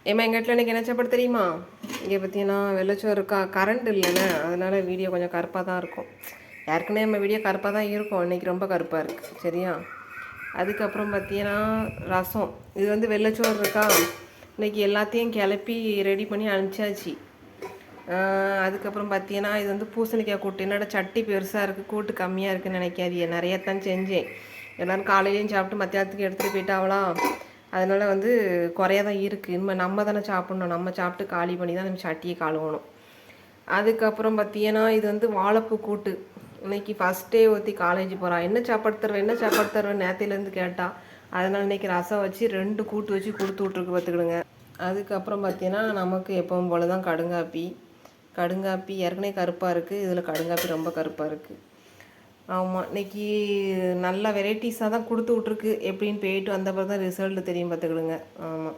ஏம்மா எங்கள் வீட்டில் இன்றைக்கி என்ன சாப்பாடு தெரியுமா? இங்கே பார்த்தீங்கன்னா வெள்ளச்சோறு கரண்ட் இல்லைண்ணே, அதனால் வீடியோ கொஞ்சம் கருப்பாக தான் இருக்கும். ஏற்கனவே நம்ம வீடியோ கருப்பாக தான் இருக்கும், இன்றைக்கி ரொம்ப கருப்பாக இருக்குது. சரியா? அதுக்கப்புறம் பார்த்தீங்கன்னா ரசம். இது வந்து வெள்ளச்சோறு இருக்கா, இன்றைக்கி எல்லாத்தையும் கிளப்பி ரெடி பண்ணி அனுப்பிச்சாச்சு. அதுக்கப்புறம் பார்த்தீங்கன்னா இது வந்து பூசணிக்காய் கூட்டு. என்னோட சட்டி பெருசாக இருக்குது, கூட்டு கம்மியாக இருக்குதுன்னு நினைக்காதீங்க, நிறையா தான் செஞ்சேன். எல்லோரும் காலையிலையும் சாப்பிட்டு மத்தியானத்துக்கு எடுத்துகிட்டு போயிட்டாவலாம், அதனால் வந்து குறையா தான் இருக்குது. இனிமேல் நம்ம தானே சாப்பிட்ணும், நம்ம சாப்பிட்டு காலி பண்ணி தான் நம்ம சட்டியை கழுவணும். அதுக்கப்புறம் பார்த்தீங்கன்னா இது வந்து வாழைப்பூ கூட்டு. இன்றைக்கி ஃபஸ்ட் டே ஒருத்தி காலேஜ் போகிறா. என்ன சாப்பாடு தருவேன் என்ன சாப்பாடு தருவேன் நேரத்துலேருந்து கேட்டால், அதனால் இன்றைக்கி ரசம் வச்சு 2 கூட்டு வச்சு கொடுத்து விட்ருக்கு பார்த்துக்கிடுங்க. அதுக்கப்புறம் பார்த்தீங்கன்னா நமக்கு எப்பவும் போல தான் கடுங்காப்பி ஏற்கனவே கருப்பாக இருக்குது, இதில் கடுங்காப்பி ரொம்ப கருப்பாக இருக்குது. ஆமாம், இன்றைக்கி நல்ல வெரைட்டிஸாக தான் கொடுத்து விட்ருக்கு. எப்படின்னு போயிட்டு வந்த பிறகு தான் ரிசல்ட்டு தெரியும் பார்த்துக்கிடுங்க. ஆமாம்.